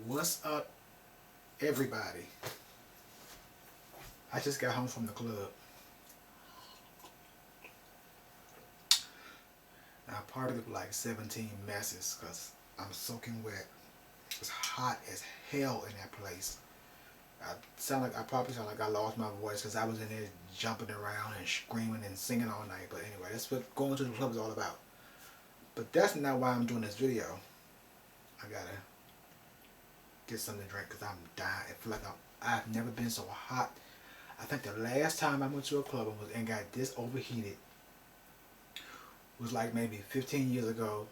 What's up, everybody? I just got home from the club. I partied with like 17 messes because I'm soaking wet. It's hot as hell in that place. I probably sound like I lost my voice because I was in there jumping around and screaming and singing all night. But anyway, that's what going to the club is all about. But that's not why I'm doing this video. I gotta get something to drink because I'm dying. I feel like I've never been so hot. I think the last time I went to a club and got this overheated was like maybe 15 years ago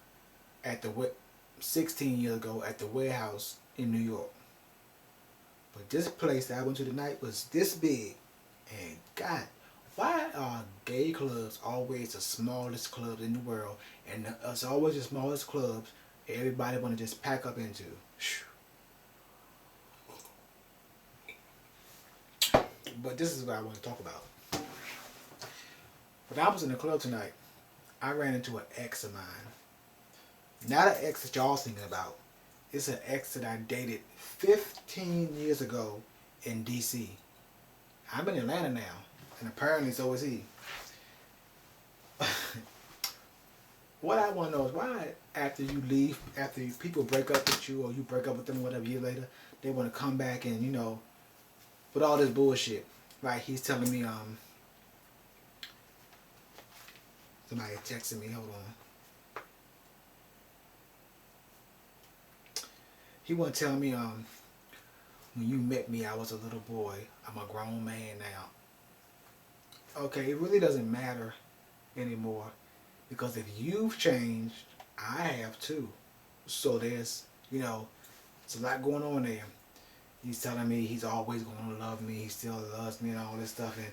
at the 16 years ago at the warehouse in New York. But this place that I went to tonight was this big, and God, why are gay clubs always the smallest clubs in the world, and it's always the smallest clubs everybody want to just pack up into? But this is what I want to talk about. When I was in the club tonight, I ran into an ex of mine. Not an ex that y'all thinking about. It's an ex that I dated 15 years ago in DC. I'm in Atlanta now, and apparently so is he. What I want to know is why after you leave, after people break up with you or you break up with them whatever year later, they want to come back and, with all this bullshit. Like he's telling me, somebody texting me, hold on. He want to tell me, when you met me, I was a little boy. I'm a grown man now. Okay, it really doesn't matter anymore because if you've changed, I have too. So it's a lot going on there. He's telling me he's always going to love me. He still loves me and all this stuff. And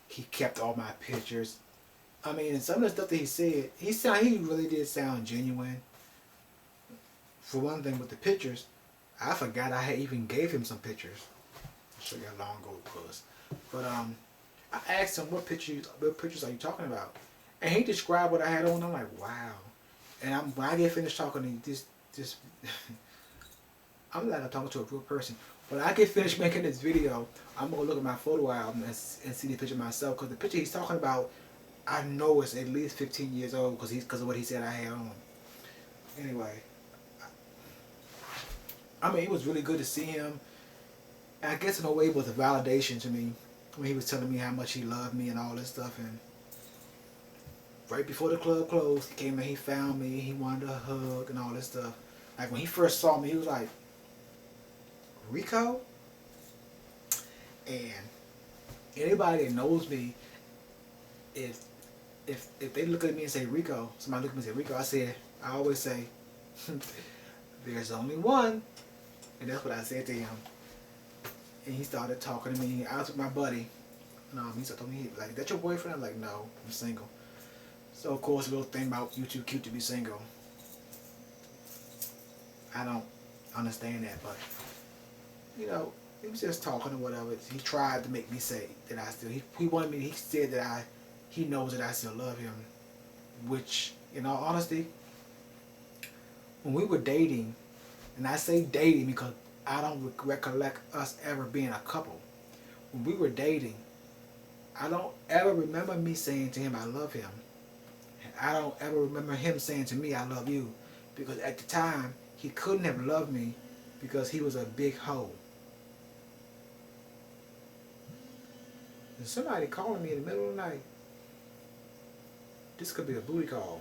he kept all my pictures. I mean, and some of the stuff that he said, he really did sound genuine. For one thing, with the pictures, I forgot I had even gave him some pictures. I'll show you how long ago it was. But I asked him what pictures are you talking about, and he described what I had on. I'm like, wow. And when I get finished talking to this, I'm like I'm talking to a real person. When I get finished making this video, I'm gonna look at my photo album and see the picture myself. Cause the picture he's talking about, I know it's at least 15 years old because of what he said I had on. Anyway, I mean, it was really good to see him. I guess in a way it was a validation to me when he was telling me how much he loved me and all this stuff. And right before the club closed, he came and he found me. He wanted a hug and all this stuff. Like when he first saw me, he was like, Rico? And anybody that knows me, if they look at me and say Rico, somebody look at me and say Rico, I always say, there's only one. And that's what I said to him. And he started talking to me. I was with my buddy. He started telling me, like, is that your boyfriend? I'm like, no, I'm single. So, of course, a little thing about you too cute to be single. I don't understand that, but, he was just talking or whatever. He tried to make me say that I still, he wanted me, he said that he knows that I still love him. Which, in all honesty, when we were dating, and I say dating because I don't recollect us ever being a couple. When we were dating, I don't ever remember me saying to him I love him. And I don't ever remember him saying to me I love you. Because at the time, he couldn't have loved me because he was a big hoe. There's somebody calling me in the middle of the night. This could be a booty call.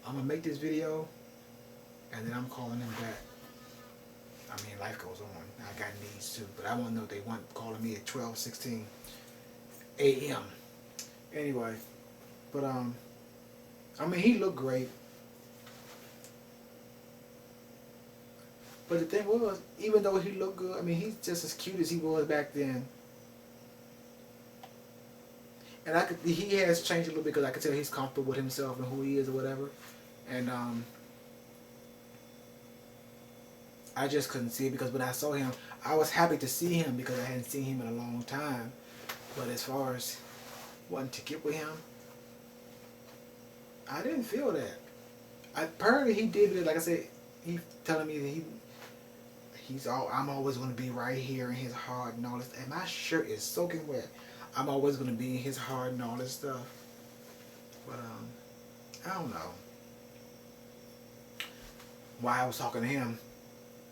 I'm going to make this video and then I'm calling them back. I mean, life goes on. I got needs too, but I want to know if they want calling me at 12:16 a.m. Anyway, but I mean, he looked great. But the thing was, even though he looked good, I mean, he's just as cute as he was back then. And he has changed a little bit because I could tell he's comfortable with himself and who he is or whatever. And I just couldn't see it because when I saw him, I was happy to see him because I hadn't seen him in a long time. But as far as wanting to get with him, I didn't feel that. Apparently he did it, like I said, he telling me that I'm always gonna be right here in his heart and all this. And my shirt is soaking wet. I'm always gonna be in his heart and all this stuff. But I don't know why I was talking to him.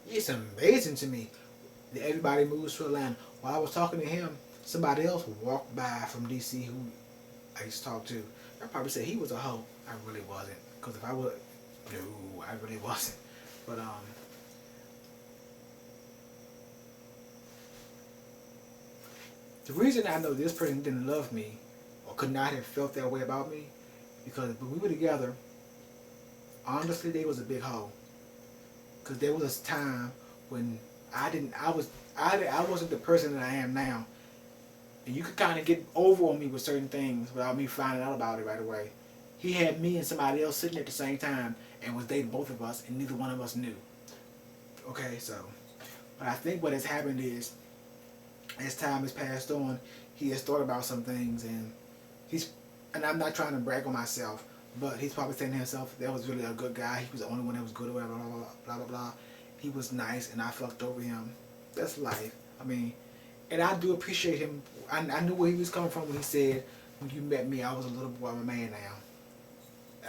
It's amazing to me that everybody moves to Atlanta. While I was talking to him, somebody else walked by from DC who I used to talk to. I probably said he was a hoe. I really wasn't. Because if I would, no, I really wasn't. But the reason I know this person didn't love me or could not have felt that way about me, because when we were together, honestly, they was a big hoe. Because there was a time when I didn't, I wasn't the person that I am now. And you could kind of get over on me with certain things without me finding out about it right away. He had me and somebody else sitting at the same time and was dating both of us, and neither one of us knew. Okay, so, but I think what has happened is, as time has passed on, he has thought about some things, and he's, and I'm not trying to brag on myself, but he's probably saying to himself, that was really a good guy. He was the only one that was good, or whatever, blah, blah, blah, blah, blah. He was nice, and I fucked over him. That's life. I mean, and I do appreciate him. I knew where he was coming from when he said, when you met me, I was a little boy, I'm a man now.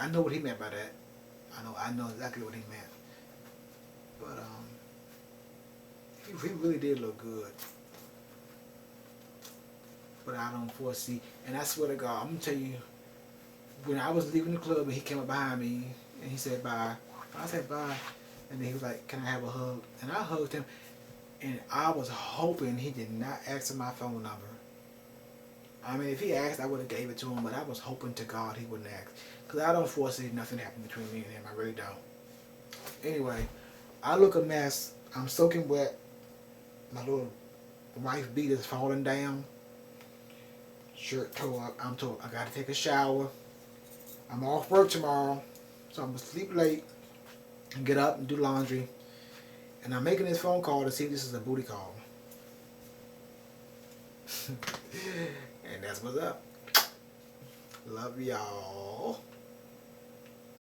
I know what he meant by that. I know exactly what he meant. But he really did look good. But I don't foresee, and I swear to God, I'm gonna tell you, when I was leaving the club and he came up behind me and he said bye, I said bye, and then he was like, "Can I have a hug?" And I hugged him, and I was hoping he did not ask for my phone number. I mean, if he asked, I would have gave it to him, but I was hoping to God he wouldn't ask, because I don't foresee nothing happening between me and him. I really don't. Anyway, I look a mess. I'm soaking wet. My little wife beat is falling down. Shirt tore up. I'm tore. I gotta take a shower. I'm off work tomorrow, so I'm gonna sleep late and get up and do laundry. And I'm making this phone call to see if this is a booty call. And that's what's up. Love y'all.